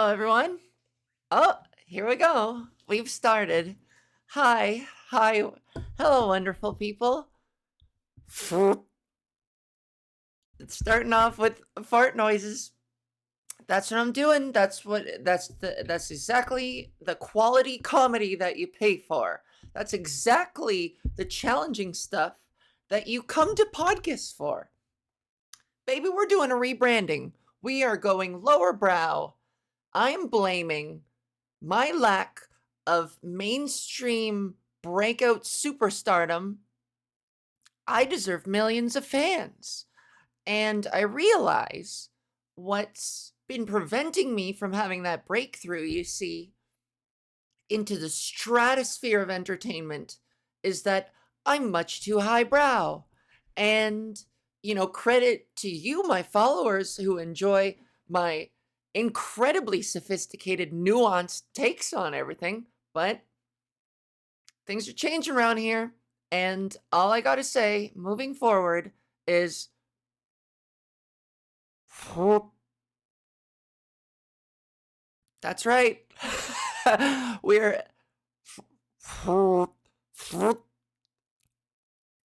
everyone. Oh, here we go. We've started. Hi. Hello, wonderful people. It's starting off with fart noises. That's what I'm doing. That's exactly the quality comedy that you pay for. That's exactly the challenging stuff that you come to PodGis for. Baby, we're doing a rebranding. We are going lower brow. I am blaming my lack of mainstream breakout superstardom. I deserve millions of fans. And I realize what's been preventing me from having that breakthrough, you see, into the stratosphere of entertainment is that I'm much too highbrow. And, credit to you, my followers, who enjoy my incredibly sophisticated, nuanced takes on everything. But things are changing around here. And all I got to say moving forward is that's right. We're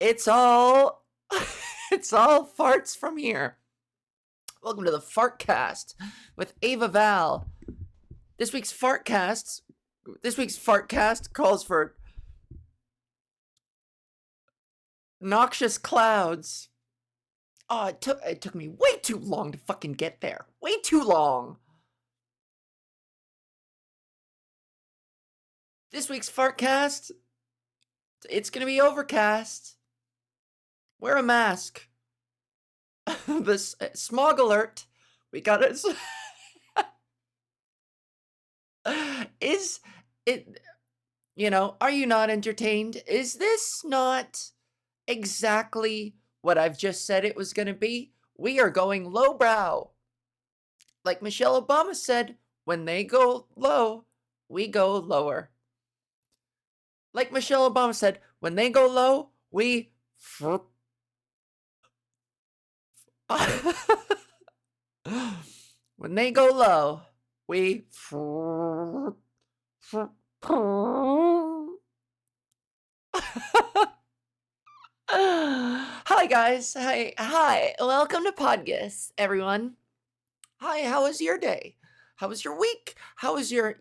it's all farts from here. Welcome to the Fartcast with Ava Val. This week's Fartcast calls for noxious clouds. Oh, it took me way too long to fucking get there. Way too long. This week's Fartcast, it's gonna be overcast. Wear a mask. This smog alert. We got it. Is it? Are you not entertained? Is this not exactly what I've just said it was going to be? We are going lowbrow. Like Michelle Obama said, when they go low, we go lower. Like Michelle Obama said, when they go low, we... when they go low, we... Hi guys. Hi. Welcome to PodGis, everyone. Hi, how was your day? How was your week? How was your,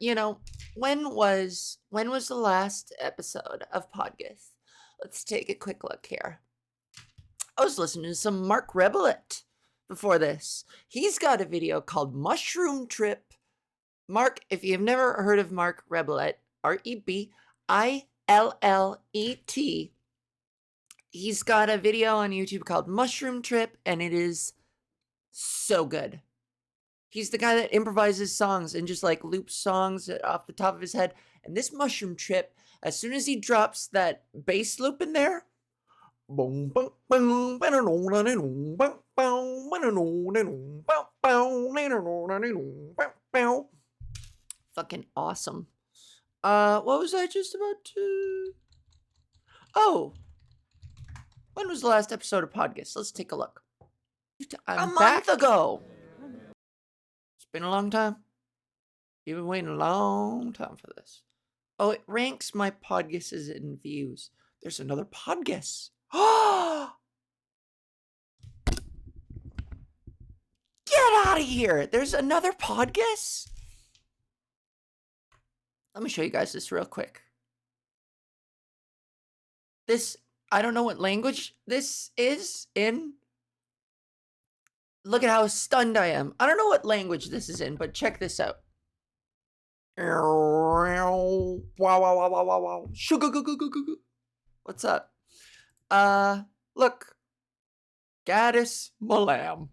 when was the last episode of PodGis? Let's take a quick look here. I was listening to some Mark Rebillet before this. He's got a video called Mushroom Trip. Mark, if you've never heard of Mark Rebillet, Rebillet, he's got a video on YouTube called Mushroom Trip, and it is so good. He's the guy that improvises songs and just like loops songs off the top of his head. And this Mushroom Trip, as soon as he drops that bass loop in there, fucking awesome. What was I just about to... Oh, when was the last episode of PodGis? Let's take a look. A month ago. It's been a long time. You've been waiting a long time for this. Oh, it ranks my PodGises in views. There's another PodGis. Get out of here. There's another PodGis? Let me show you guys this real quick. I don't know what language this is in. Look at how stunned I am. I don't know what language this is in, but check this out. Wow. What's up? Look. Gadis Malam.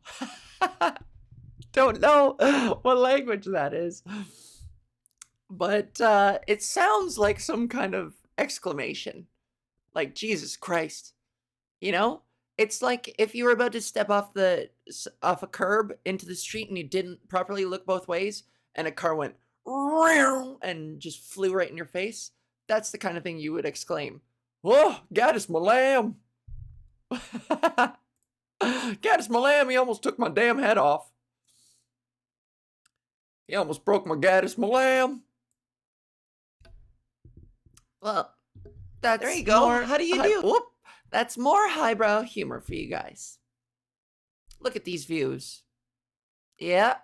Don't know what language that is. But it sounds like some kind of exclamation. Like, Jesus Christ. It's like if you were about to step off a curb into the street and you didn't properly look both ways and a car went and just flew right in your face. That's the kind of thing you would exclaim. Whoa, Gadis Malam. Gadis Malam, he almost took my damn head off. He almost broke my Gadis Malam. Well, that's There you go. more. How do you do? Whoop. That's more highbrow humor for you guys. Look at these views. Yeah.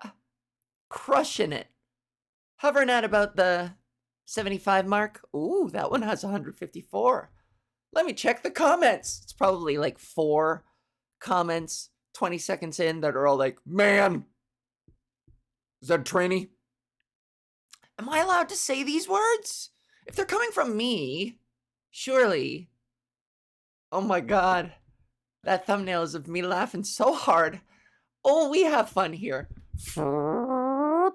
Crushing it. Hovering at about the 75 mark. Ooh, that one has 154. Let me check the comments. It's probably like 4 comments 20 seconds in that are all like, man, is that a tranny? Am I allowed to say these words? If they're coming from me, surely. Oh my god. That thumbnail is of me laughing so hard. Oh, we have fun here. How's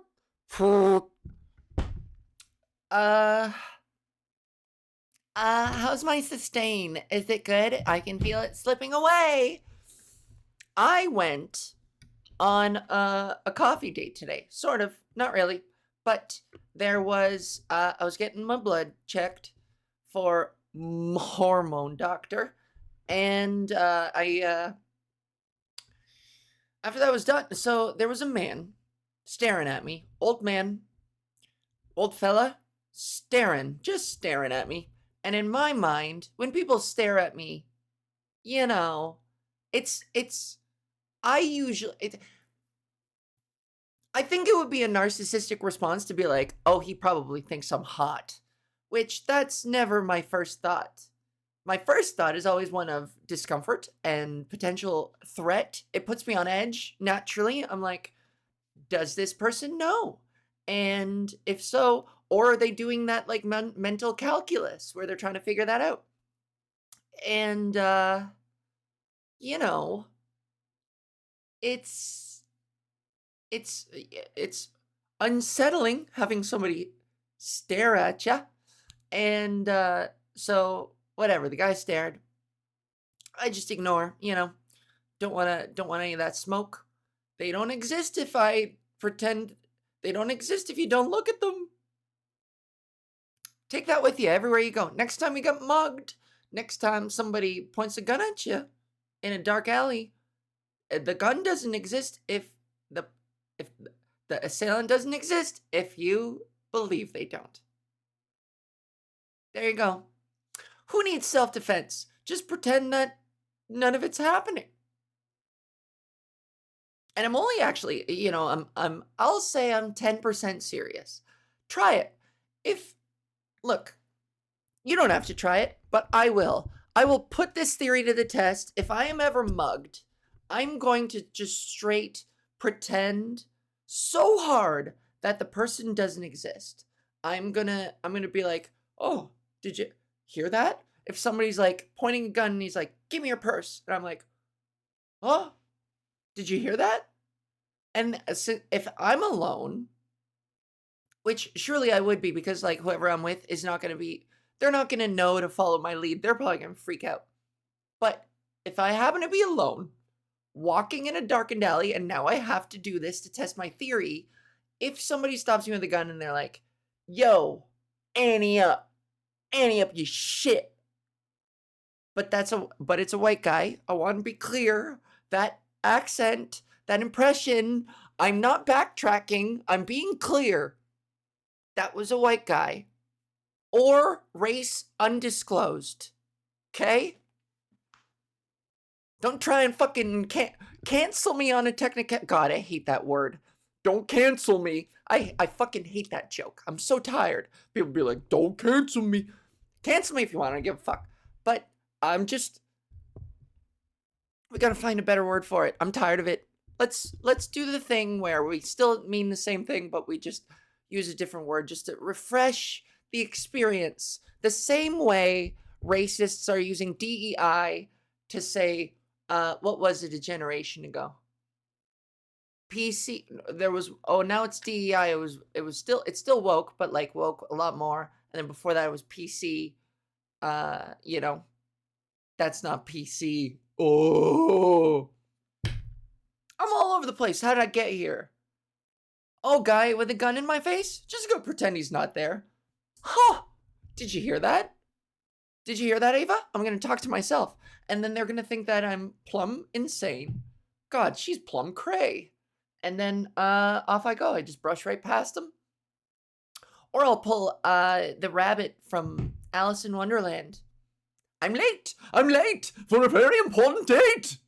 my sustain? Is it good? I can feel it slipping away. I went on a coffee date today. Sort of, not really. But there was, I was getting my blood checked for hormone doctor. And after that was done, so there was a man staring at me. Old man, old fella, just staring at me. And in my mind, when people stare at me, you know, I think it would be a narcissistic response to be like, oh, he probably thinks I'm hot, which that's never my first thought. My first thought is always one of discomfort and potential threat. It puts me on edge naturally. I'm like, does this person know? And if so, or are they doing that like mental calculus where they're trying to figure that out? And, you know, it's unsettling having somebody stare at you. And so whatever, the guy stared. I just ignore, don't want any of that smoke. They don't exist if I pretend they don't exist if you don't look at them. Take that with you everywhere you go. Next time you get mugged, next time somebody points a gun at you in a dark alley, the gun doesn't exist if the assailant doesn't exist if you believe they don't. There you go. Who needs self-defense? Just pretend that none of it's happening. And I'm only actually, I'll say I'm 10% serious. Try it. Look, you don't have to try it, but I will. I will put this theory to the test. If I am ever mugged, I'm going to just straight pretend so hard that the person doesn't exist. I'm gonna be like, oh, did you hear that? If somebody's like pointing a gun and he's like, give me your purse. And I'm like, oh, did you hear that? And if I'm alone, which surely I would be because like whoever I'm with is not going to be, they're not going to know to follow my lead. They're probably going to freak out. But if I happen to be alone, walking in a darkened alley, and now I have to do this to test my theory, if somebody stops me with a gun and they're like, yo, Annie up, you shit. But it's a white guy. I want to be clear. That accent, that impression, I'm not backtracking. I'm being clear. That was a white guy. Or race undisclosed. Okay? Don't try and fucking cancel me on a technical. God, I hate that word. Don't cancel me. I fucking hate that joke. I'm so tired. People be like, don't cancel me. Cancel me if you want. I don't give a fuck. But I'm just, we gotta find a better word for it. I'm tired of it. Let's do the thing where we still mean the same thing, but we just use a different word just to refresh the experience. The same way racists are using DEI to say, what was it a generation ago? PC, there was, now it's DEI. It's still woke, but like woke a lot more. And then before that it was PC. That's not PC. Oh, I'm all over the place. How did I get here? Oh, guy with a gun in my face? Just go pretend he's not there. Huh. Did you hear that? Did you hear that, Ava? I'm going to talk to myself. And then they're going to think that I'm plumb insane. God, she's plumb cray. and then off I go. I just brush right past them. Or I'll pull the rabbit from Alice in Wonderland. I'm late! I'm late for a very important date!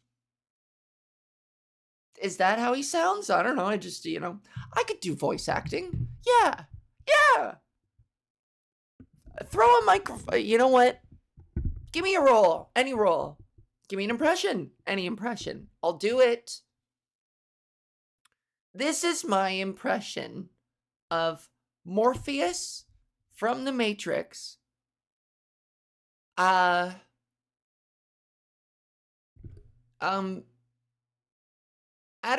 Is that how he sounds? I don't know. I just, I could do voice acting. Yeah. Yeah. Throw a microphone. You know what? Give me a role. Any role. Give me an impression. Any impression. I'll do it. This is my impression of Morpheus from The Matrix. At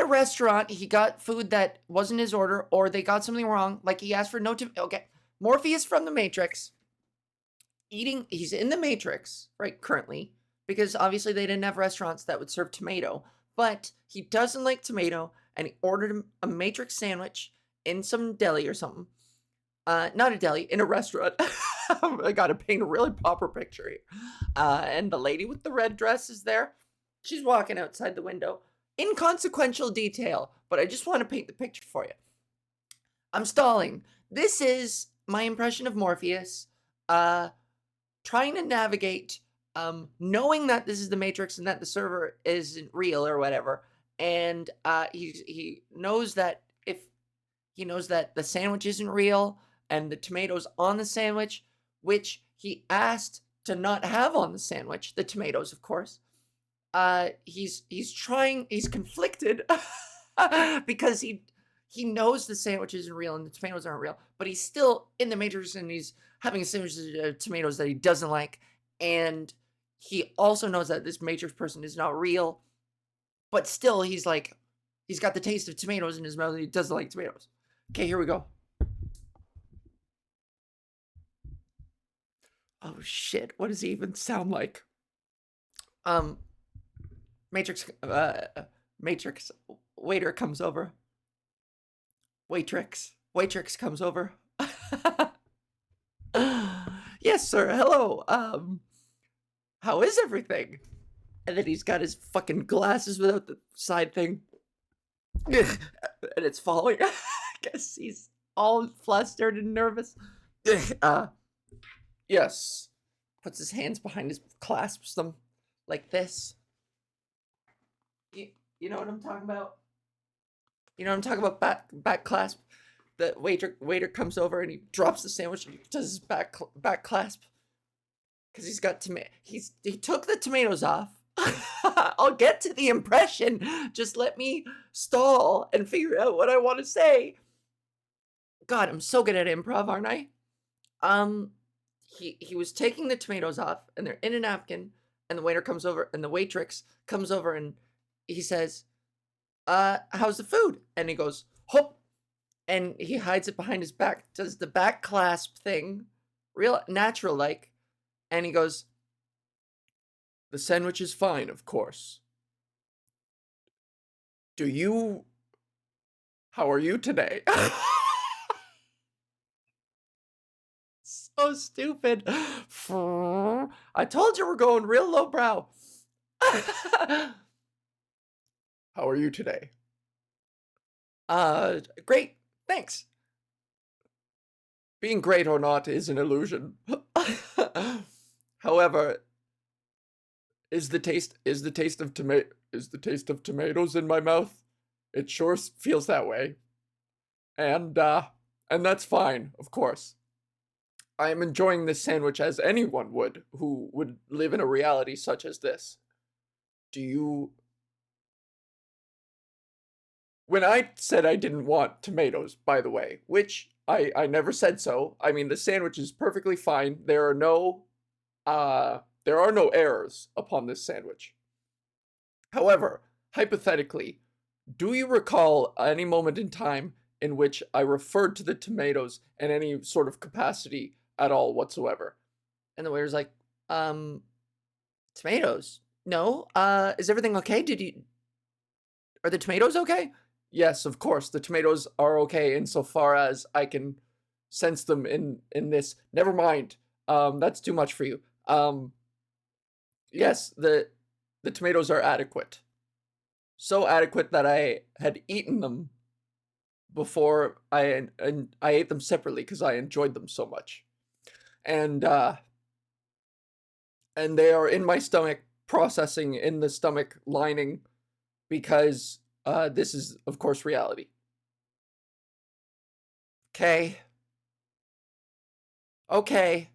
a restaurant, he got food that wasn't his order, or they got something wrong, like he asked for okay. Morpheus from The Matrix, he's in The Matrix, right, currently, because obviously they didn't have restaurants that would serve tomato, but he doesn't like tomato, and he ordered a Matrix sandwich in some deli or something. Not a deli, in a restaurant. I gotta paint a really proper picture here. And the lady with the red dress is there. She's walking outside the window. Inconsequential detail, but I just want to paint the picture for you. I'm stalling. This is my impression of Morpheus, trying to navigate, knowing that this is the Matrix and that the server isn't real or whatever, and he knows that the sandwich isn't real and the tomatoes on the sandwich, which he asked to not have on the sandwich, the tomatoes, of course. He's conflicted because he knows the sandwich isn't real and the tomatoes aren't real, but he's still in the Matrix and he's having a sandwich of tomatoes that he doesn't like, and he also knows that this Matrix person is not real, but still he's got the taste of tomatoes in his mouth and he doesn't like tomatoes. Okay, here we go. Oh shit, what does he even sound like? Matrix waiter comes over. Waitrix comes over. Yes, sir. Hello. How is everything? And then he's got his fucking glasses without the side thing. And it's falling. I guess he's all flustered and nervous. Yes. Puts his hands behind his, clasps them like this. You know what I'm talking about? You know what I'm talking about? Back clasp. The waiter comes over and he drops the sandwich and he does his back clasp. Because he's got he took the tomatoes off. I'll get to the impression. Just let me stall and figure out what I want to say. God, I'm so good at improv, aren't I? He was taking the tomatoes off and they're in a napkin, and the waiter comes over and the waitress comes over and he says, how's the food? And he goes, hop. And he hides it behind his back, does the back clasp thing, real natural like. And he goes, the sandwich is fine, of course. How are you today? So stupid. I told you we're going real lowbrow. How are you today? Great, thanks. Being great or not is an illusion. However, is the taste of tomatoes in my mouth? It sure feels that way. And that's fine, of course. I am enjoying this sandwich as anyone would who would live in a reality such as this. When I said I didn't want tomatoes, by the way, which I never said so. I mean, the sandwich is perfectly fine. There are no errors upon this sandwich. However, hypothetically, do you recall any moment in time in which I referred to the tomatoes in any sort of capacity at all whatsoever? And the waiter's like, tomatoes? No. Is everything okay? Are the tomatoes okay? Yes, of course, the tomatoes are okay insofar as I can sense them in this. Never mind. That's too much for you. Yes, the tomatoes are adequate. so adequate that I had eaten them before I ate them separately because I enjoyed them so much. And they are in my stomach, processing in the stomach lining, because this is, of course, reality. Okay. Okay.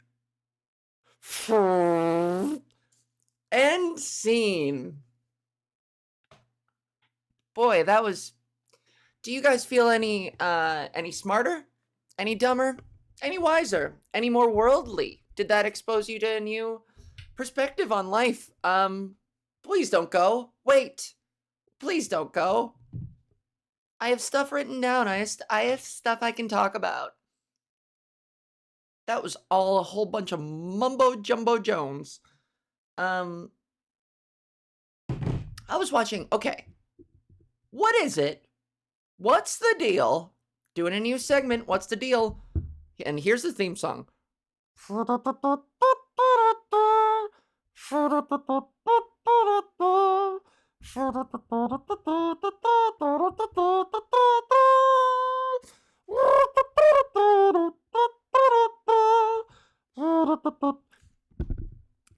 End scene. Boy, that was... Do you guys feel any smarter? Any dumber? Any wiser? Any more worldly? Did that expose you to a new perspective on life? Please don't go. Wait. Please don't go. I have stuff written down. I have stuff I can talk about. That was all a whole bunch of mumbo jumbo Jones. I was watching, okay. What is it? What's the deal? Doing a new segment, what's the deal? And here's the theme song.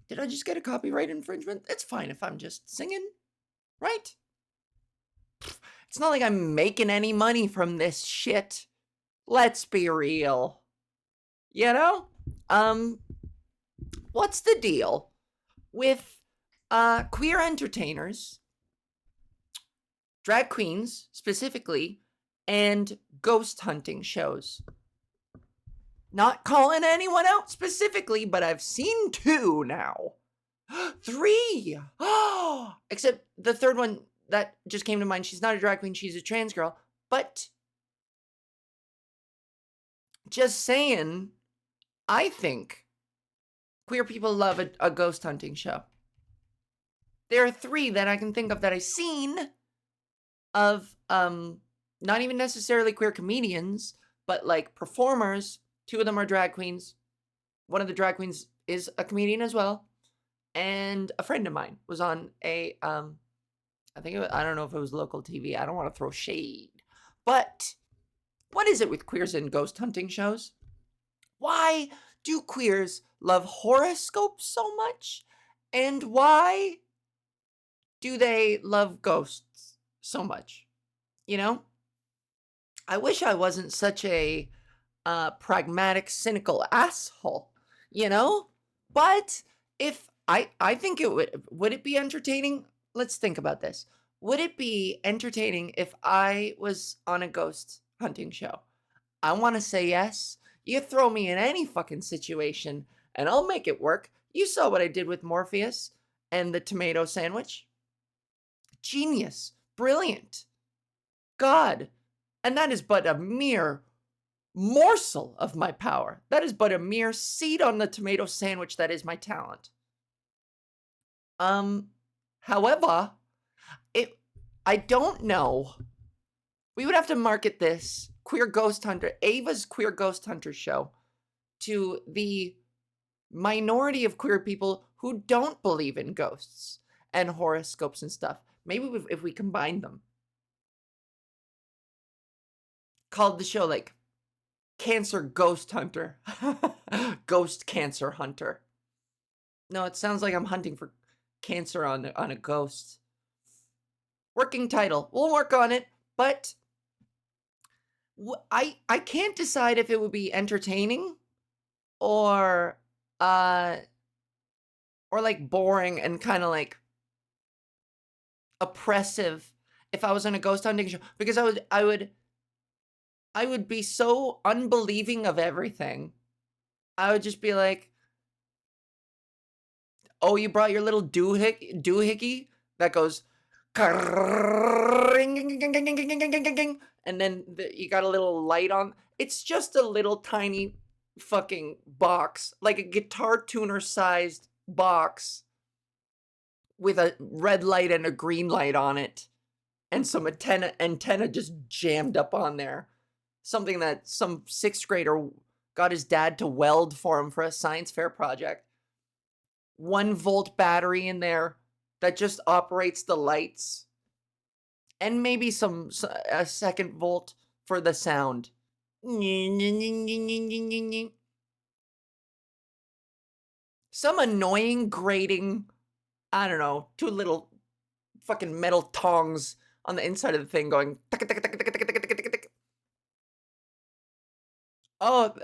Did I just get a copyright infringement? It's fine if I'm just singing, right? It's not like I'm making any money from this shit. Let's be real. You know? What's the deal with queer entertainers, drag queens specifically, and ghost hunting shows? Not calling anyone out specifically, but I've seen 2 now. 3! Except the third one that just came to mind, she's not a drag queen, she's a trans girl. But just saying, I think queer people love a ghost hunting show. There are 3 that I can think of that I've seen of, not even necessarily queer comedians, but like performers. 2 of them are drag queens. One of the drag queens is a comedian as well. And a friend of mine was on a, I don't know if it was local TV. I don't want to throw shade. But what is it with queers and ghost hunting shows? Why do queers love horoscopes so much? And why do they love ghosts so much? You know? I wish I wasn't such a pragmatic, cynical asshole, you know? But if I think it would it be entertaining? Let's think about this. Would it be entertaining if I was on a ghost hunting show? I want to say yes. You throw me in any fucking situation and I'll make it work. You saw what I did with Morpheus and the tomato sandwich. Genius. Brilliant. God. And that is but a mere morsel of my power. That is but a mere seed on the tomato sandwich that is my talent. However, I don't know. We would have to market this Queer Ghost Hunter, Ava's Queer Ghost Hunter show, to the minority of queer people who don't believe in ghosts and horoscopes and stuff. Maybe if we combine them. Called the show like Cancer Ghost Hunter. Ghost Cancer Hunter. No, it sounds like I'm hunting for cancer on a ghost. Working title. We'll work on it, but I can't decide if it would be entertaining or like boring and kind of like oppressive if I was on a ghost hunting show, because I would be so unbelieving of everything. I would just be like, oh, you brought your little doohickey that goes, and then you got a little light on. It's just a little tiny fucking box, like a guitar tuner sized box with a red light and a green light on it, and some antenna just jammed up on there. Something that some 6th grader got his dad to weld for him for a science fair project. 1-volt battery in there that just operates the lights. And maybe a second volt for the sound. Some annoying grating, I don't know, two little fucking metal tongs on the inside of the thing going. Oh,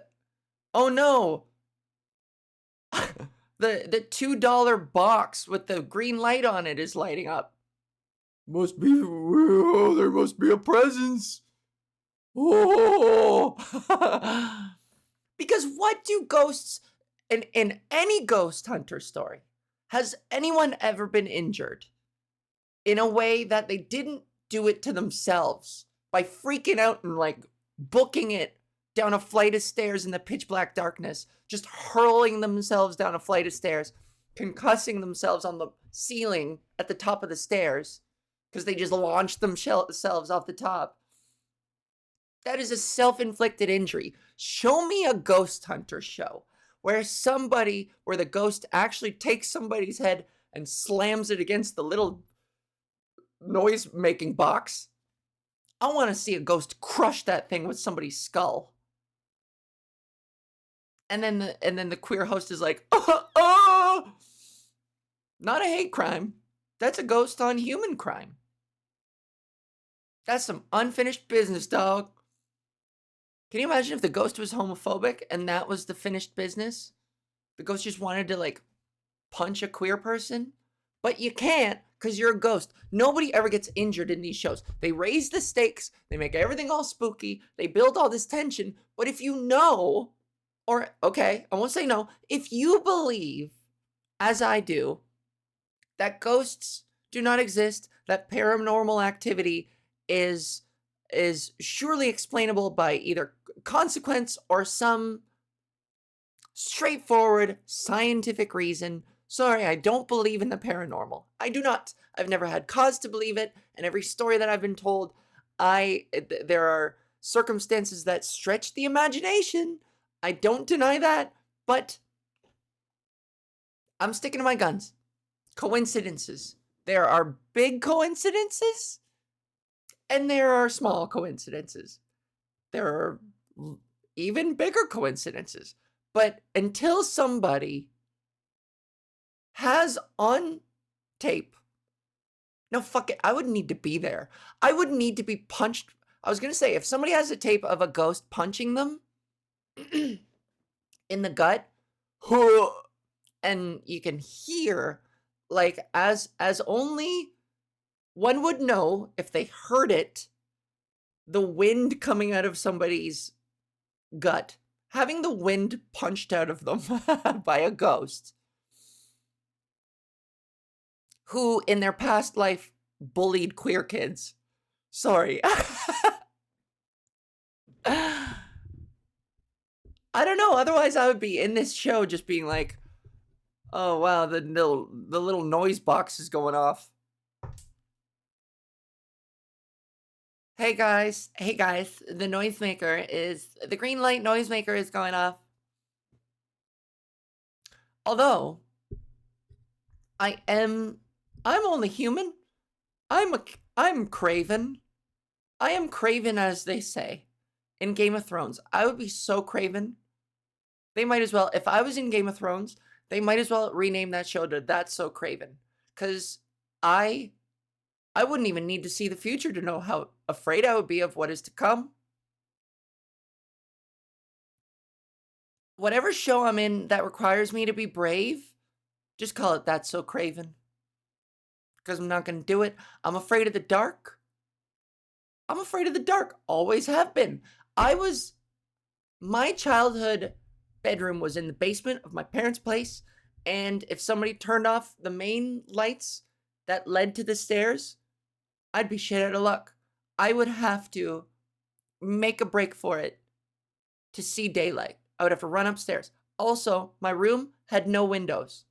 oh no. The $2 box with the green light on it is lighting up. Must be, oh, there must be a presence. Oh. Because what do ghosts, in any ghost hunter story, has anyone ever been injured in a way that they didn't do it to themselves by freaking out and like booking it down a flight of stairs in the pitch black darkness, just hurling themselves down a flight of stairs, concussing themselves on the ceiling at the top of the stairs because they just launched themselves off the top? That is a self-inflicted injury. Show me a ghost hunter show where the ghost actually takes somebody's head and slams it against the little noise-making box. I want to see a ghost crush that thing with somebody's skull. And then the queer host is like, not a hate crime. That's a ghost on human crime. That's some unfinished business, dog. Can you imagine if the ghost was homophobic and that was the finished business? The ghost just wanted to like punch a queer person? But you can't because you're a ghost. Nobody ever gets injured in these shows. They raise the stakes, they make everything all spooky, they build all this tension. But if you know, or okay, I won't say no, if you believe, as I do, that ghosts do not exist, that paranormal activity is surely explainable by either consequence or some straightforward scientific reason. Sorry, I don't believe in the paranormal. I do not. I've never had cause to believe it, and every story that I've been told, there are circumstances that stretch the imagination. I don't deny that, but I'm sticking to my guns. Coincidences. There are big coincidences, and there are small coincidences. There are even bigger coincidences. But until somebody has on tape, no, fuck it, I would need to be there. I would need to be punched. I was going to say, if somebody has a tape of a ghost punching them in the gut, and you can hear, like, as only one would know if they heard it, the wind coming out of somebody's gut, having the wind punched out of them by a ghost who in their past life bullied queer kids. Sorry. I don't know. Otherwise, I would be in this show just being like, oh, wow, the little noise box is going off. Hey guys, the green light noisemaker is going off. Although, I'm only human. I'm craven. I am craven, as they say in Game of Thrones. I would be so craven. They might as well, if I was in Game of Thrones, they might as well rename that show to That's So Craven. Because I wouldn't even need to see the future to know how afraid I would be of what is to come. Whatever show I'm in that requires me to be brave, just call it That's So Craven. Because I'm not going to do it. I'm afraid of the dark. I'm afraid of the dark. Always have been. My childhood bedroom was in the basement of my parents' place. And if somebody turned off the main lights that led to the stairs, I'd be shit out of luck. I would have to make a break for it to see daylight. I would have to run upstairs. Also, my room had no windows.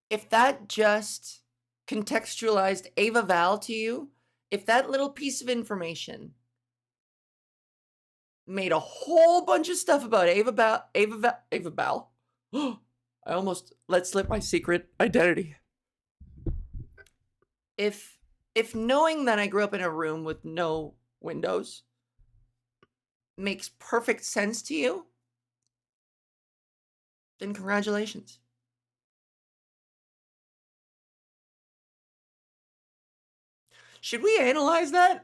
If that just contextualized Ava Val to you, if that little piece of information made a whole bunch of stuff about Ava Val. I almost let slip my secret identity. if knowing that I grew up in a room with no windows makes perfect sense to you, then congratulations. Should we analyze that?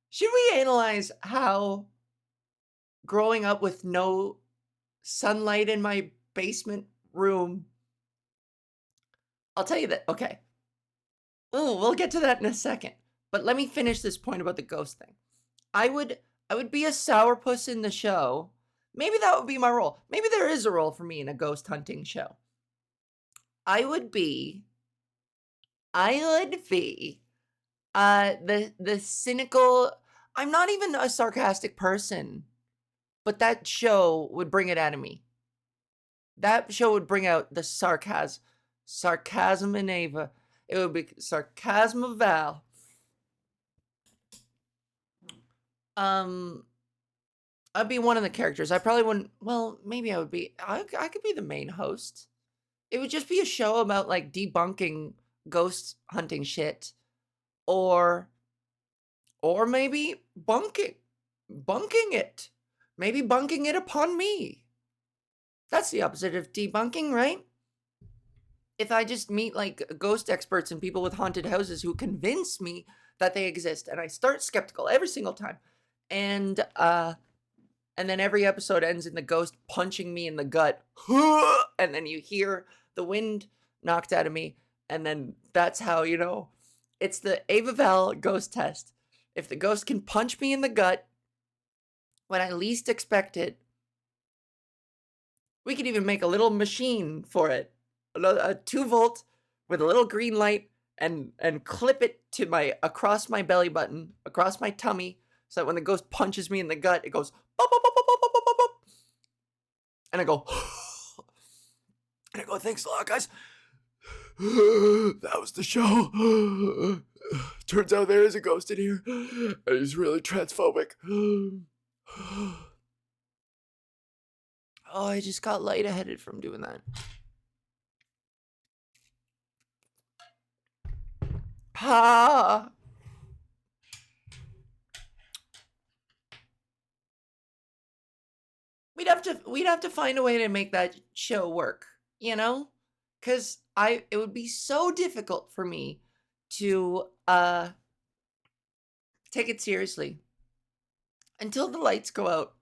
Should we analyze how growing up with no sunlight in my basement room? I'll tell you that. Okay. Oh, we'll get to that in a second. But let me finish this point about the ghost thing. I would be a sourpuss in the show. Maybe that would be my role. Maybe there is a role for me in a ghost hunting show. I would be the cynical. I'm not even a sarcastic person, but that show would bring it out of me. That show would bring out the sarcasm in Ava. It would be sarcasm of Val. I'd be one of the characters. I probably wouldn't. Well, maybe I would be. I could be the main host. It would just be a show about like debunking ghost hunting shit, or maybe bunking it. Maybe bunking it upon me. That's the opposite of debunking, right? If I just meet like ghost experts and people with haunted houses who convince me that they exist, and I start skeptical every single time, and then every episode ends in the ghost punching me in the gut, and then you hear the wind knocked out of me, and then that's how, you know, it's the Ava Val ghost test. If the ghost can punch me in the gut when I least expect it, we could even make a little machine for it, a 2-volt with a little green light, and clip it to across my belly button, across my tummy, so that when the ghost punches me in the gut, it goes bop, bop, bop, bop, bop, bop, bop, bop. And I go, thanks a lot, guys. That was the show. Turns out there is a ghost in here, and he's really transphobic. Oh, I just got lightheaded from doing that. Ha! We'd have to find a way to make that show work, you know? Cause it would be so difficult for me to take it seriously until the lights go out.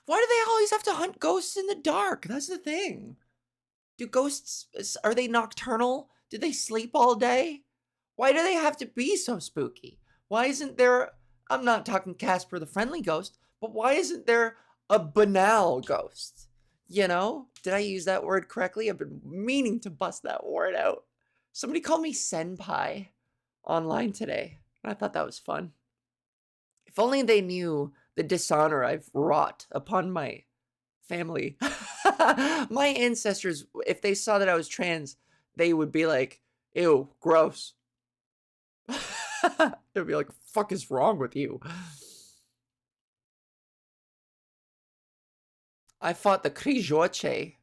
Why do they always have to hunt ghosts in the dark? That's the thing. Do ghosts, are they nocturnal? Do they sleep all day? Why do they have to be so spooky? Why isn't there, I'm not talking Casper the Friendly Ghost, but why isn't there a banal ghost? You know? Did I use that word correctly? I've been meaning to bust that word out. Somebody called me senpai online today, and I thought that was fun. If only they knew the dishonor I've wrought upon my family. My ancestors, if they saw that I was trans, they would be like, ew, gross. They'd be like, fuck is wrong with you? I fought the Krijoche.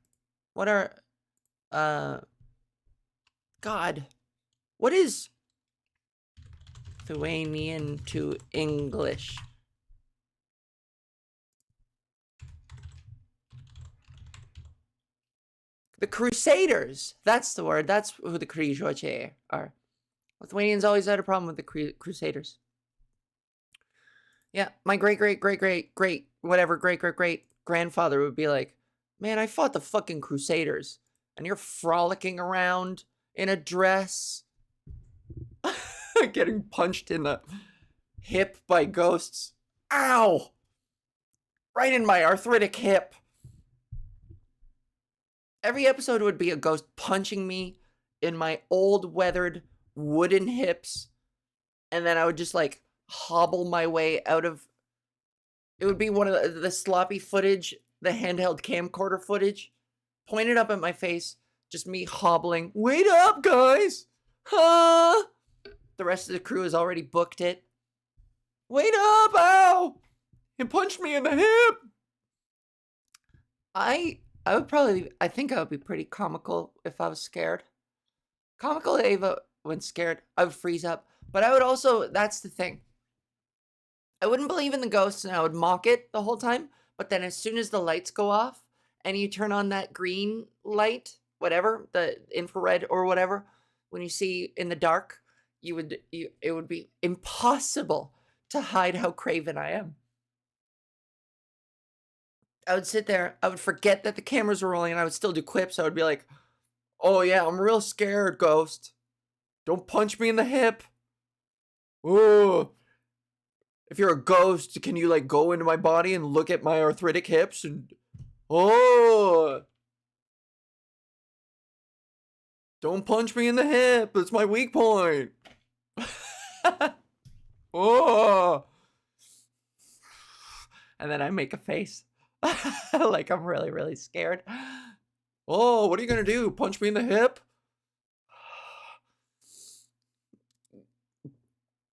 What are, God, what is Lithuanian to English? The Crusaders. That's the word. That's who the Krijoche are. Lithuanians always had a problem with the Crusaders. Yeah, my great grandfather would be like, man, I fought the fucking Crusaders, and you're frolicking around in a dress, getting punched in the hip by ghosts. Ow! Right in my arthritic hip. Every episode would be a ghost punching me in my old weathered wooden hips, and then I would just like hobble my way out of. It would be one of the sloppy footage, the handheld camcorder footage, pointed up at my face, just me hobbling. Wait up, guys! Huh? The rest of the crew has already booked it. Wait up! Ow! He punched me in the hip! I think I would be pretty comical if I was scared. Comical Ava when scared, I would freeze up. But I would also, that's the thing. I wouldn't believe in the ghosts and I would mock it the whole time. But then as soon as the lights go off and you turn on that green light, whatever, the infrared or whatever, when you see in the dark, it would be impossible to hide how craven I am. I would sit there, I would forget that the cameras were rolling and I would still do quips. I would be like, oh yeah, I'm real scared, ghost. Don't punch me in the hip. Ooh. If you're a ghost, can you like go into my body and look at my arthritic hips and oh. Don't punch me in the hip. That's my weak point. Oh. And then I make a face. Like I'm really, really scared. Oh, what are you gonna do? Punch me in the hip?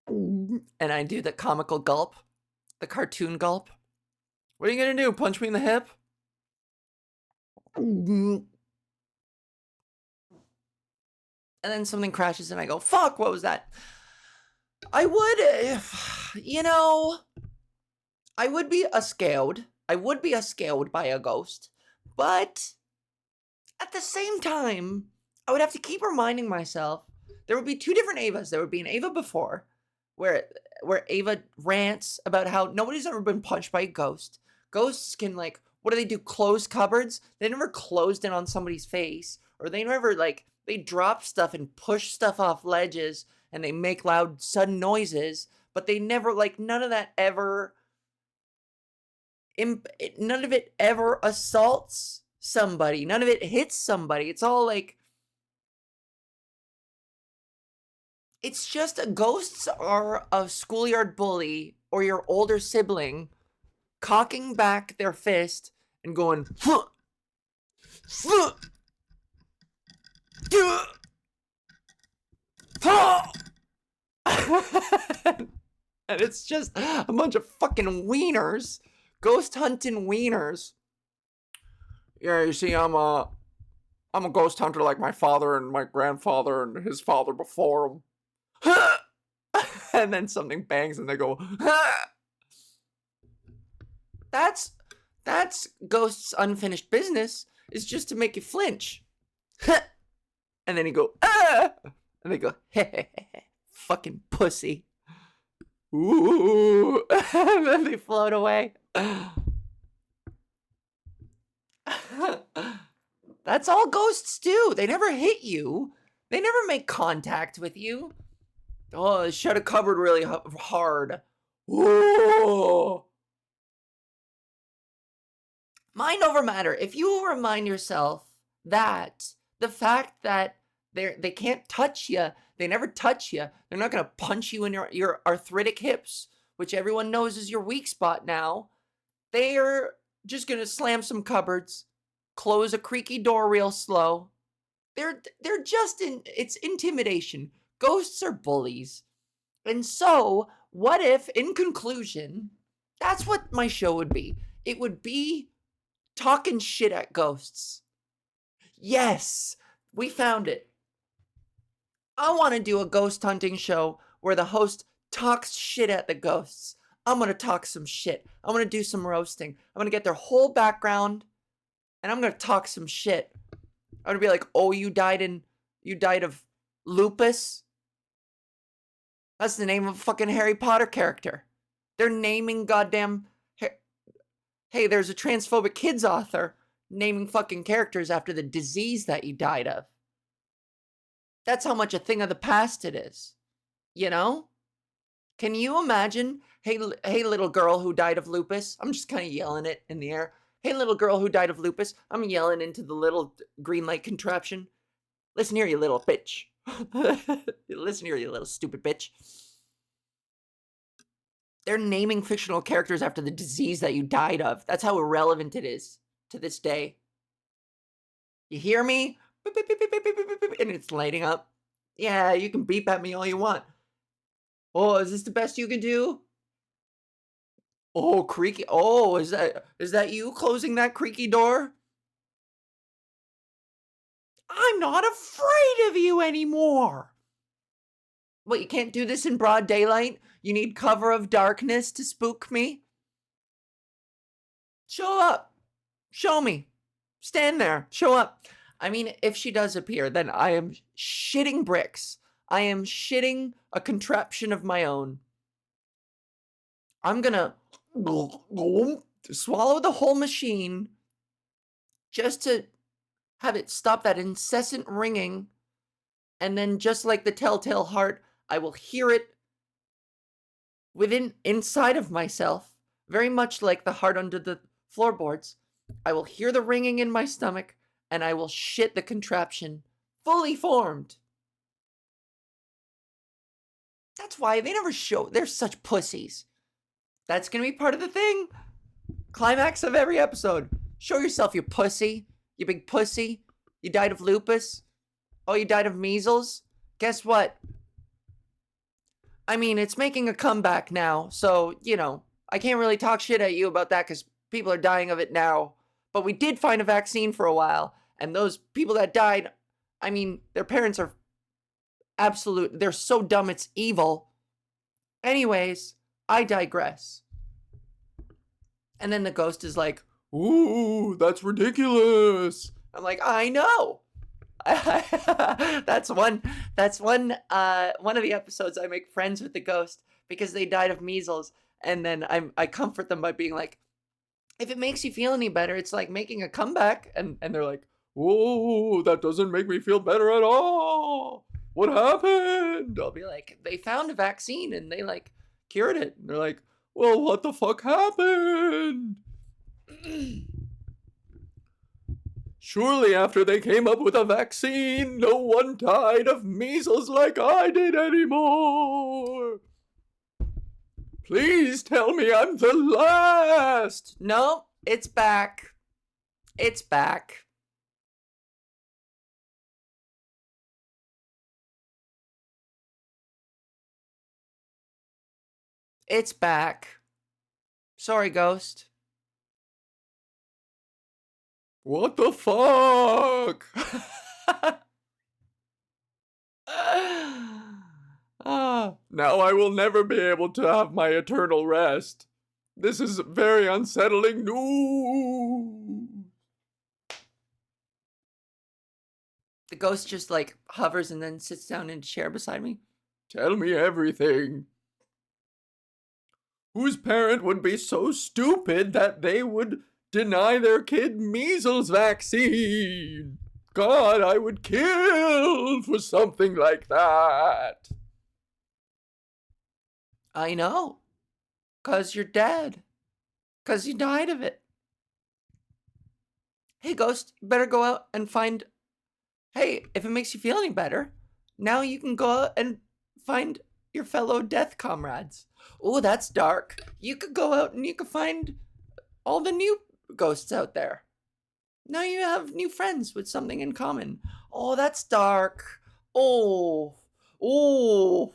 And I do the comical gulp, the cartoon gulp. What are you gonna do? Punch me in the hip? And then something crashes and I go, fuck, what was that? I would, you know, I would be scaled. I would be scaled by a ghost. But at the same time, I would have to keep reminding myself there would be two different Avas. There would be an Ava before where Ava rants about how nobody's ever been punched by a ghost. Ghosts can like, what do? Close cupboards? They never closed in on somebody's face, or they never like, they drop stuff and push stuff off ledges and they make loud sudden noises, but they never like, none of that ever, none of it ever assaults somebody. None of it hits somebody. It's all like, it's just ghosts are a schoolyard bully or your older sibling cocking back their fist and going, fuh, fuh, duh, fuh. And it's just a bunch of fucking wieners, ghost hunting wieners. Yeah, you see, I'm a ghost hunter like my father and my grandfather and his father before him. And then something bangs and they go, that's ghosts' unfinished business, is just to make you flinch. And then you go, and they go, fucking pussy. Ooh. And then they float away. That's all ghosts do. They never hit you. They never make contact with you. Oh, shut a cupboard really hard. Ooh. Mind over matter. If you remind yourself that the fact that they can't touch you, they never touch you, they're not going to punch you in your arthritic hips, which everyone knows is your weak spot now. They're just going to slam some cupboards, close a creaky door real slow. They're just it's intimidation. Ghosts are bullies. And so, what if, in conclusion, that's what my show would be. It would be talking shit at ghosts. Yes, we found it. I want to do a ghost hunting show where the host talks shit at the ghosts. I'm going to talk some shit. I'm going to do some roasting. I'm going to get their whole background and I'm going to talk some shit. I'm going to be like, oh, you died of lupus? That's the name of a fucking Harry Potter character. They're naming goddamn... Hey, there's a transphobic kids author naming fucking characters after the disease that you died of. That's how much a thing of the past it is. You know? Can you imagine? Hey, little girl who died of lupus. I'm just kind of yelling it in the air. Hey, little girl who died of lupus. I'm yelling into the little green light contraption. Listen here, you little bitch. Listen here, you little stupid bitch. They're naming fictional characters after the disease that you died of. That's how irrelevant it is to this day. You hear me? And it's lighting up. Yeah, you can beep at me all you want. Oh, is this the best you can do? Oh, creaky. Oh, is that you closing that creaky door? I'm not afraid of you anymore. What, you can't do this in broad daylight? You need cover of darkness to spook me? Show up. Show me. Stand there. Show up. I mean, if she does appear, then I am shitting bricks. I am shitting a contraption of my own. I'm gonna swallow the whole machine just to have it stop that incessant ringing. And then, just like the telltale heart, I will hear it inside of myself, very much like the heart under the floorboards. I will hear the ringing in my stomach, and I will shit the contraption fully formed. That's why they never show. They're such pussies. That's gonna be part of the thing. Climax of every episode. Show yourself, you pussy. You big pussy. You died of lupus. Oh, you died of measles? Guess what? I mean, it's making a comeback now, so, you know, I can't really talk shit at you about that because people are dying of it now. But we did find a vaccine for a while, and those people that died, I mean, their parents are they're so dumb it's evil. Anyways, I digress. And then the ghost is like, ooh, that's ridiculous. I'm like, I know. That's one of the episodes I make friends with the ghost because they died of measles, and then I comfort them by being like, if it makes you feel any better, it's like making a comeback. And they're like, whoa, that doesn't make me feel better at all. What happened? I'll be like, they found a vaccine and they like cured it. And they're like, well, what the fuck happened? Surely after they came up with a vaccine, no one died of measles like I did anymore. Please tell me I'm the last. No, it's back. It's back. It's back. Sorry, ghost. What the fuck? Now I will never be able to have my eternal rest. This is very unsettling news. The ghost just like hovers and then sits down in a chair beside me. Tell me everything. Whose parent would be so stupid that they would deny their kid measles vaccine? God, I would kill for something like that. I know. 'Cause you're dead. 'Cause you died of it. Hey, ghost, you better go out and find... Hey, if it makes you feel any better, now you can go out and find your fellow death comrades. Oh, that's dark. You could go out and you could find all the new ghosts out there. Now you have new friends with something in common. Oh, that's dark. Oh. Oh.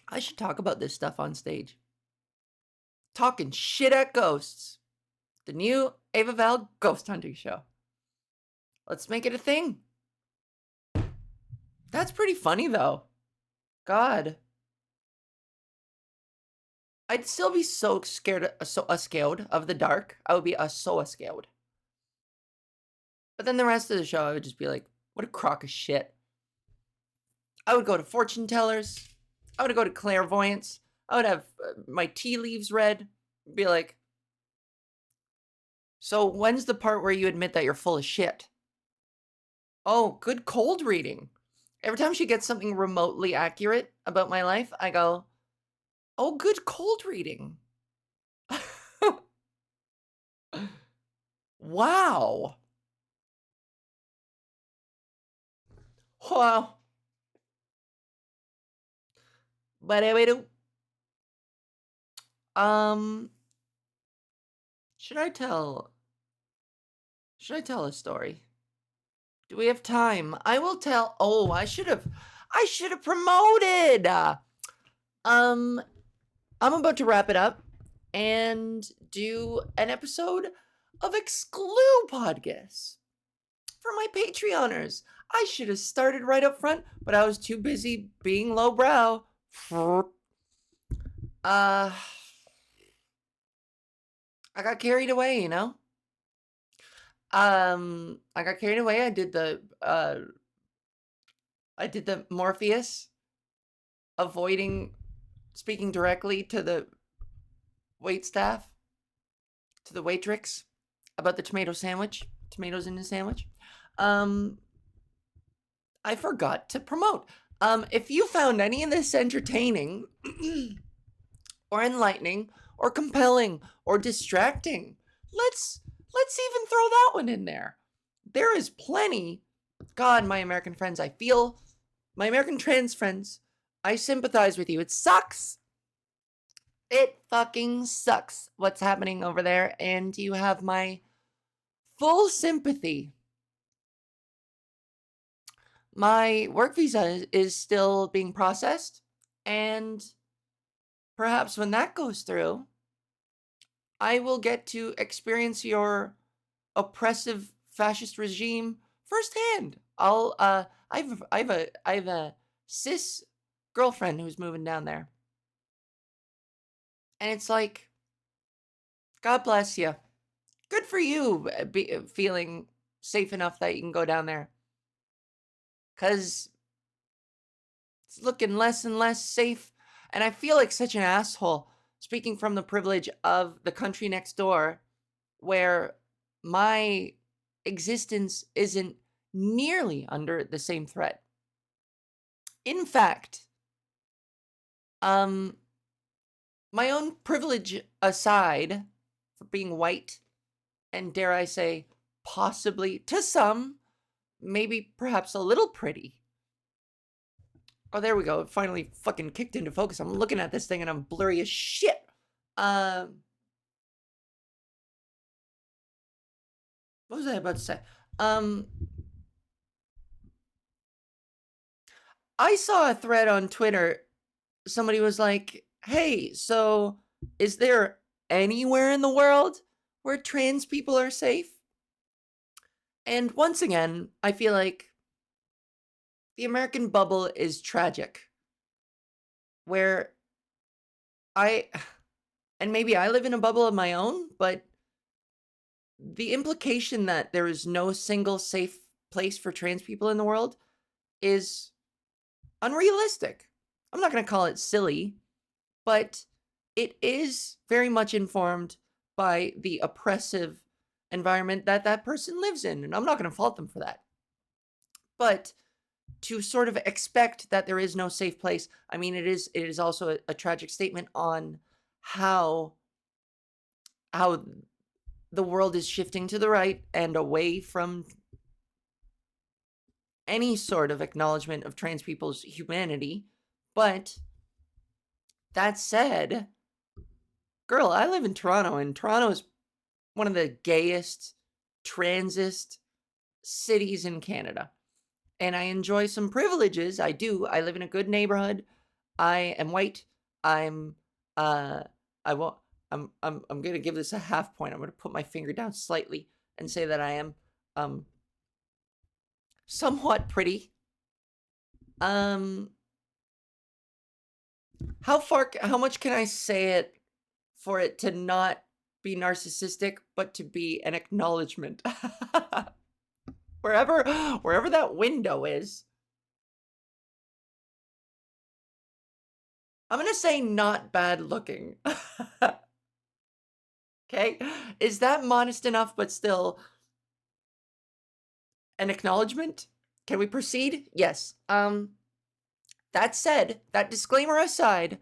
I should talk about this stuff on stage. Talking shit at ghosts. The new Ava Val ghost hunting show. Let's make it a thing. That's pretty funny though. God. I'd still be so scared, so scared of the dark. I would be so scared. But then the rest of the show, I would just be like, what a crock of shit. I would go to fortune tellers. I would go to clairvoyants. I would have my tea leaves read. Be like, so when's the part where you admit that you're full of shit? Oh, good cold reading. Every time she gets something remotely accurate about my life, I go, oh, good cold reading. Wow. Wow. But should I tell a story? Do we have time? I will tell. Oh, I should have promoted. I'm about to wrap it up and do an episode of Exclude PodGis. For my Patreoners, I should have started right up front, but I was too busy being lowbrow. I got carried away, you know? I got carried away. I did the Morpheus, avoiding speaking directly to the waitstaff, to the waitress about the tomatoes in the sandwich. I forgot to promote. If you found any of this entertaining or enlightening or compelling or distracting, let's even throw that one in there. There is plenty. God, my American friends, my American trans friends, I sympathize with you. It sucks. It fucking sucks what's happening over there, and you have my full sympathy. My work visa is still being processed, and perhaps when that goes through, I will get to experience your oppressive fascist regime firsthand. I have a cis girlfriend who's moving down there. And it's like, God bless you. Good for you feeling safe enough that you can go down there. Because it's looking less and less safe. And I feel like such an asshole speaking from the privilege of the country next door, where my existence isn't nearly under the same threat. In fact, my own privilege aside, for being white, and dare I say, possibly, to some, maybe perhaps a little pretty. Oh, there we go. It finally fucking kicked into focus. I'm looking at this thing and I'm blurry as shit. What was I about to say? I saw a thread on Twitter. Somebody was like, hey, so is there anywhere in the world where trans people are safe? And once again, I feel like the American bubble is tragic. Where and maybe I live in a bubble of my own, but the implication that there is no single safe place for trans people in the world is unrealistic. I'm not going to call it silly, but it is very much informed by the oppressive environment that that person lives in, and I'm not going to fault them for that. But to sort of expect that there is no safe place, I mean, it is also a tragic statement on how the world is shifting to the right and away from any sort of acknowledgement of trans people's humanity. But that said, girl, I live in Toronto, and Toronto is one of the gayest, transist cities in Canada. And I enjoy some privileges. I do. I live in a good neighborhood. I am white. I'm going to give this a half point. I'm going to put my finger down slightly and say that I am somewhat pretty. How much can I say it for it to not be narcissistic, but to be an acknowledgement? wherever that window is. I'm going to say not bad looking. Okay? Is that modest enough, but still an acknowledgement? Can we proceed? Yes. That said, that disclaimer aside,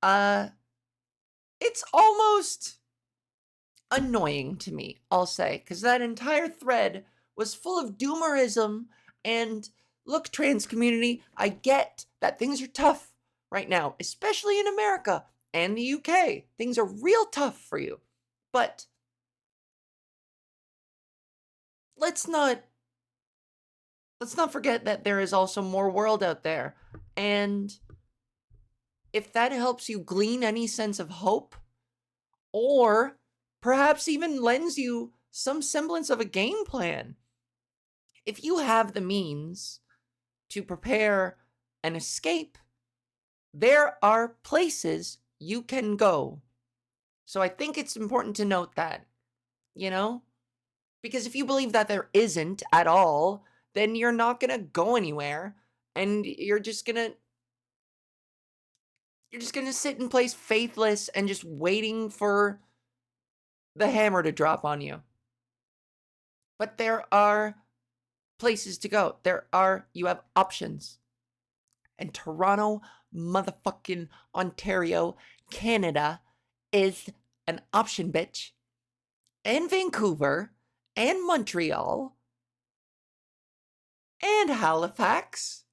it's almost annoying to me, I'll say, because that entire thread was full of doomerism and look, trans community, I get that things are tough right now, especially in America and the UK. Things are real tough for you. But let's not forget that there is also more world out there. And if that helps you glean any sense of hope, or perhaps even lends you some semblance of a game plan. If you have the means to prepare an escape, there are places you can go. So I think it's important to note that, you know? Because if you believe that there isn't at all, then you're not gonna go anywhere, and you're just gonna sit in place faithless and just waiting for the hammer to drop on you. But there are places to go. You have options. And Toronto, motherfucking Ontario, Canada is an option, bitch. And Vancouver, and Montreal, and Halifax,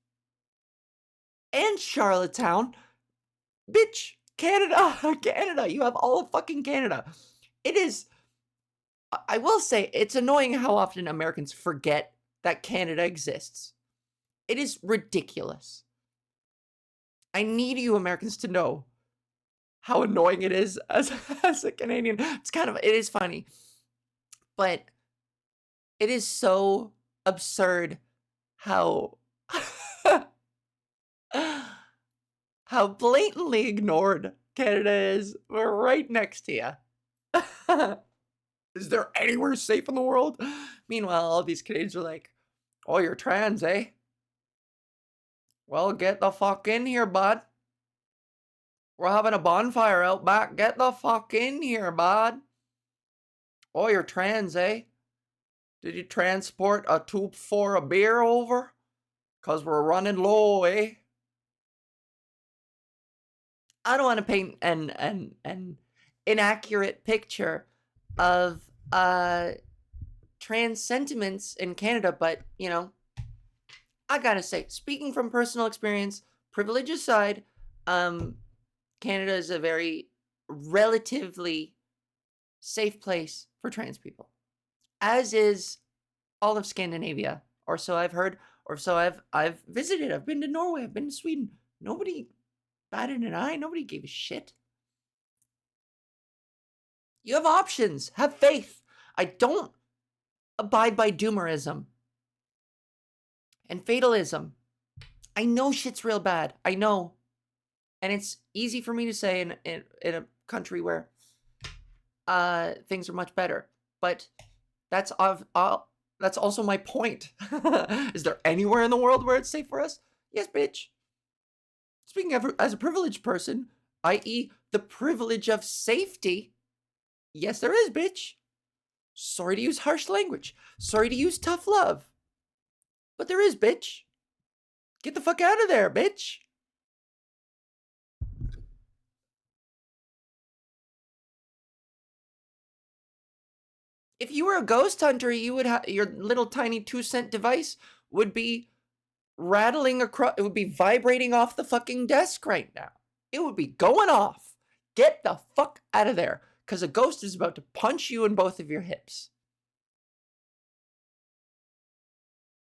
and Charlottetown. Bitch, Canada, Canada, you have all of fucking Canada. It is, I will say, it's annoying how often Americans forget that Canada exists. It is ridiculous. I need you Americans to know how annoying it is as a Canadian. It is funny, but it is so absurd how how blatantly ignored Canada is. We're right next to you. Is there anywhere safe in the world? Meanwhile, all these Canadians are like, oh, you're trans, eh? Well, get the fuck in here, bud. We're having a bonfire out back. Get the fuck in here, bud. Oh, you're trans, eh? Did you transport a tube for a beer over? 'Cause we're running low, eh? I don't want to paint an inaccurate picture of trans sentiments in Canada, but you know, I gotta say, speaking from personal experience, privilege aside, Canada is a very relatively safe place for trans people, as is all of Scandinavia, or so I've heard, or so I've visited. I've been to Norway, I've been to Sweden. Nobody batted an eye. Nobody gave a shit. You have options. Have faith. I don't abide by doomerism and fatalism. I know shit's real bad. I know. And it's easy for me to say in a country where things are much better. But that's also my point. Is there anywhere in the world where it's safe for us? Yes, bitch. Speaking of as a privileged person, i.e. the privilege of safety, yes, there is, bitch. Sorry to use harsh language. Sorry to use tough love. But there is, bitch. Get the fuck out of there, bitch. If you were a ghost hunter, you would have your little tiny 2-cent device would be rattling across, it would be vibrating off the fucking desk right now. It would be going off. Get the fuck out of there, because a ghost is about to punch you in both of your hips.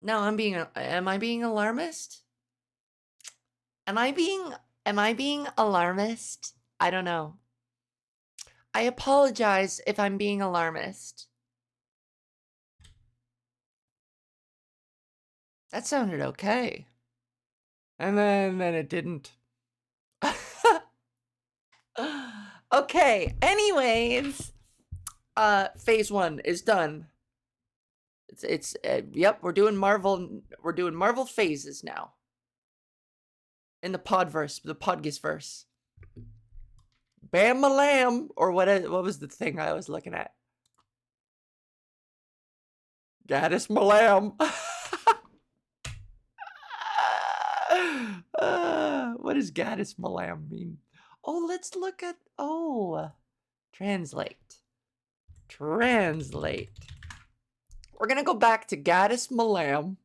No, am I being alarmist? Am I being alarmist? I don't know. I apologize if I'm being alarmist. That sounded okay. And then it didn't. Okay, anyways, phase 1 is done. Yep, we're doing Marvel phases now. In the podverse, the PodGis verse. Bam Malam, or what was the thing I was looking at? Gadis Malam. What does Gadis Malam mean? Oh, let's look at, translate. We're gonna go back to Gadis Malam.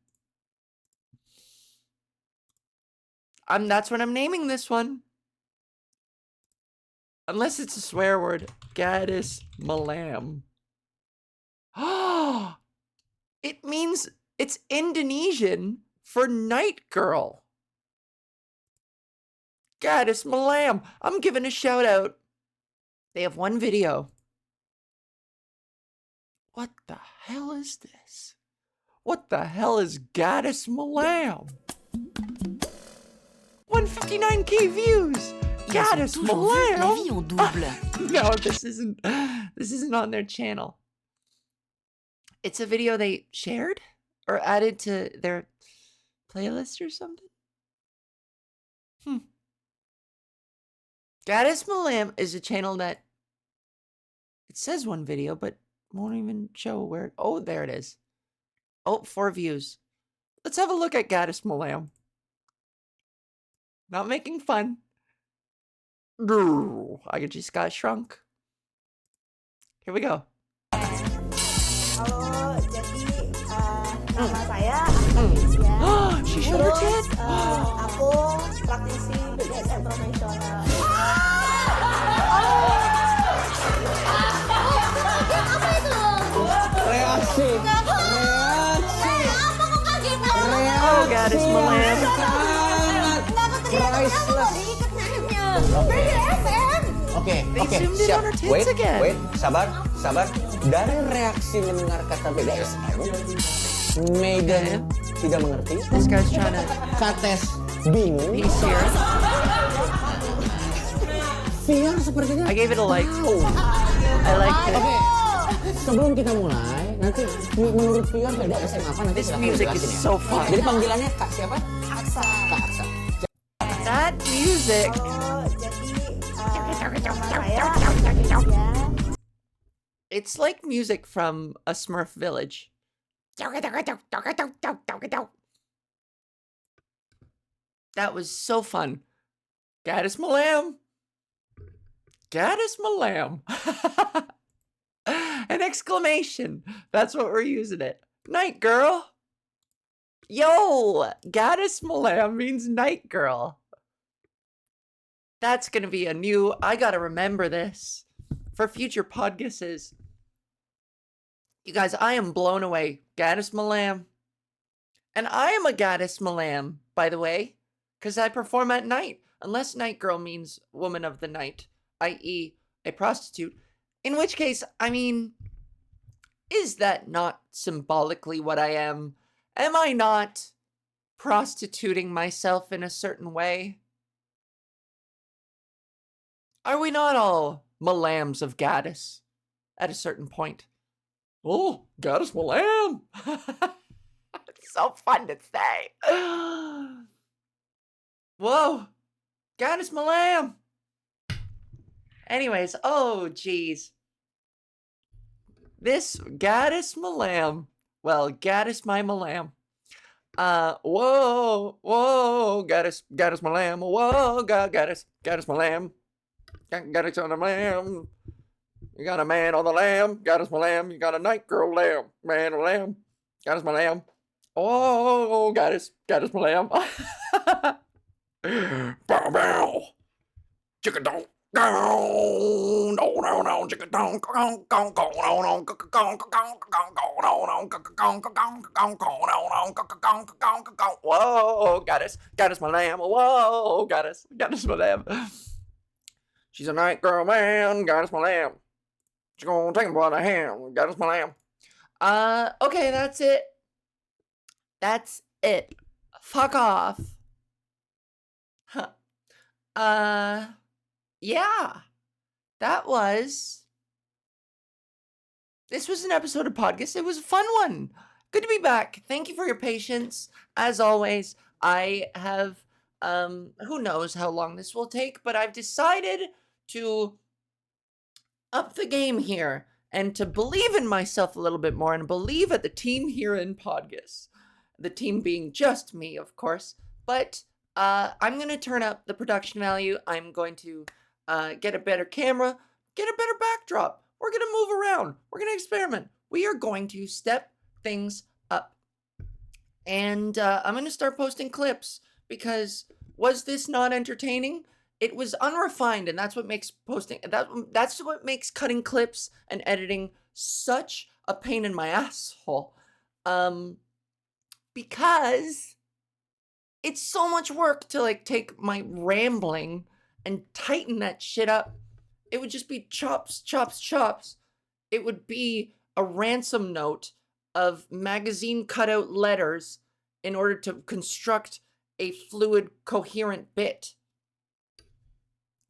That's what I'm naming this one. Unless it's a swear word. Gadis Malam. Oh, it means, it's Indonesian for night girl. Gadis Malam. I'm giving a shout out. They have one video. What the hell is this? What the hell is Gadis Malam? 159K views. Gadis Malam. No, this isn't on their channel. It's a video they shared or added to their playlist or something. Gadis Malam is a channel that it says one video, but won't even show where. Oh, there it is. Oh, 4 views. Let's have a look at Gadis Malam. Not making fun. I just got shrunk. Here we go. Halo, jadi nama saya Anastasia. She showed her tit. Aku praktisi BDSM profesional. Apa itu? Reaksi. Apa kok kaget? Oh, Gadis Malam. Oke, zoomed in siap. on her tits again. Wait, sabar. Dari reaksi mendengar kata BDSM, Megan tidak mengerti. This guy's trying to Kates bingung. piece here. Fiar sepertinya I gave it a like. tahu. I liked it. Oke, sebelum kita mulai, nanti menurut Fiar BDSM apa nanti This silahkan music jelasin is ya. so fun. Jadi panggilannya Kak siapa? Aksa. Kak Aksa. That music. Halo, jadi nama saya Anastasia. It's like music from a Smurf village. That was so fun. Gadis Malam. Gadis Malam. An exclamation. That's what we're using it. Night girl. Yo, Gadis Malam means night girl. That's gonna be a new, I gotta remember this for future podcasts. You guys, I am blown away. Gadis Malam. And I am a Gadis Malam, by the way, because I perform at night. Unless night girl means woman of the night, i.e. a prostitute. In which case, I mean, is that not symbolically what I am? Am I not prostituting myself in a certain way? Are we not all Malams of Gadis at a certain point? Oh, Gadis Malam! It's so fun to say. Whoa, Gadis Malam! Anyways, oh geez. This Gadis Malam. Well, Gadis my Malam. Whoa, Gadis Malam. Whoa, Gadis Malam. Gadis on the lamb. You got a man on the lamb. Gadis Malam. You got a night girl lamb. Man on the lamb. Gadis Malam. Oh, Gadis Malam. Bow bow. Chicka don't. No, chicka don't. Whoa, Gadis Malam. Whoa, Gadis Malam. She's a night girl, man. Gadis Malam. She's gonna take him by the hand. Gadis Malam. Okay, that's it. That's it. Fuck off. Huh. Yeah. This was an episode of PodGis. It was a fun one. Good to be back. Thank you for your patience. As always, I have, who knows how long this will take, but I've decided to up the game here and to believe in myself a little bit more and believe at the team here in PodGis. The team being just me, of course. But I'm going to turn up the production value. I'm going to get a better camera, get a better backdrop. We're going to move around. We're going to experiment. We are going to step things up. And I'm going to start posting clips because was this not entertaining? It was unrefined, and that's what makes posting, that's what makes cutting clips and editing such a pain in my asshole. Because it's so much work to like take my rambling and tighten that shit up. It would just be chops. It would be a ransom note of magazine cutout letters in order to construct a fluid, coherent bit.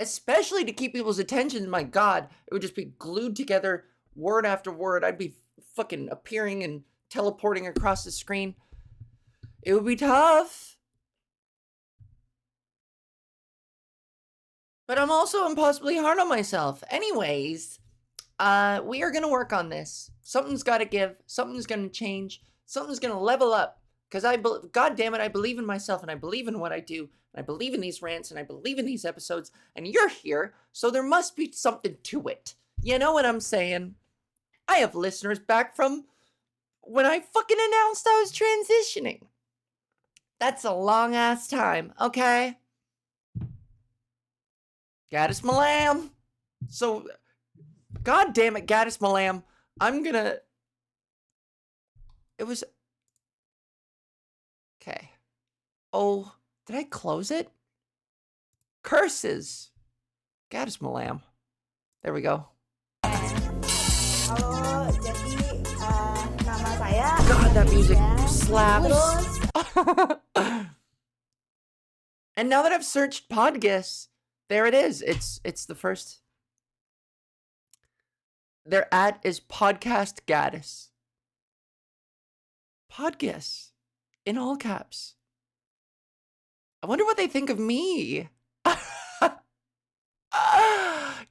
Especially to keep people's attention. My God, it would just be glued together word after word. I'd be fucking appearing and teleporting across the screen. It would be tough. But I'm also impossibly hard on myself. Anyways, we are going to work on this. Something's got to give. Something's going to change. Something's going to level up. Because God damn it, I believe in myself and I believe in what I do. And I believe in these rants and I believe in these episodes. And you're here, so there must be something to it. You know what I'm saying? I have listeners back from when I fucking announced I was transitioning. That's a long ass time, okay? Gadis Malam. So, God damn it, Gadis Malam. It was... Okay. Oh, did I close it? Curses. Gadis Malam. There we go. Halo, jadi nama saya. God, that music Ya. slaps. Terus, And now that I've searched PodGis, there it is. It's the first. Their ad is Podcast Gadis. PodGis. In all caps. I wonder what they think of me.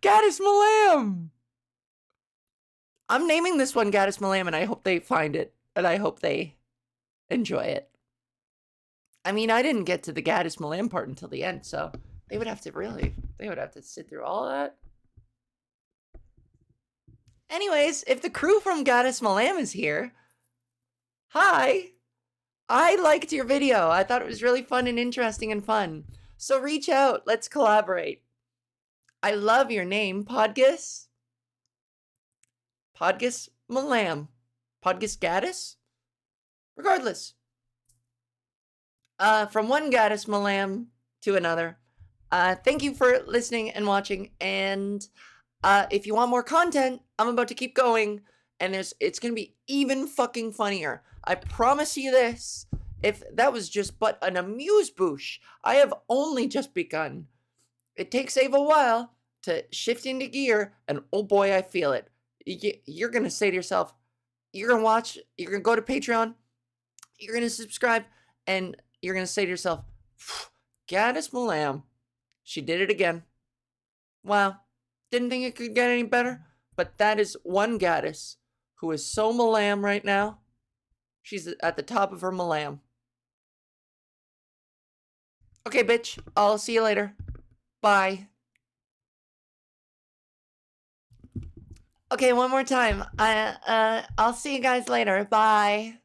Gadis Malam. I'm naming this one Gadis Malam, and I hope they find it, and I hope they enjoy it. I mean, I didn't get to the Gadis Malam part until the end, so they would have to sit through all that. Anyways, if the crew from Gadis Malam is here, hi. I liked your video. I thought it was really fun and interesting and fun. So reach out. Let's collaborate. I love your name, PodGis. PodGis Malam. PodGis Gadis? Regardless. From one Gadis Malam to another. Thank you for listening and watching. And if you want more content, I'm about to keep going. And it's going to be even fucking funnier. I promise you this. If that was just but an amuse-bouche, I have only just begun. It takes Ava a while to shift into gear, and oh boy, I feel it. You're going to say to yourself, you're going to watch, you're going to go to Patreon, you're going to subscribe, and you're going to say to yourself, Gadis Malam, she did it again. Wow, didn't think it could get any better, but that is one Gadis who is so Malam right now. She's at the top of her Malam. Okay, bitch. I'll see you later. Bye. Okay, one more time. I'll see you guys later. Bye.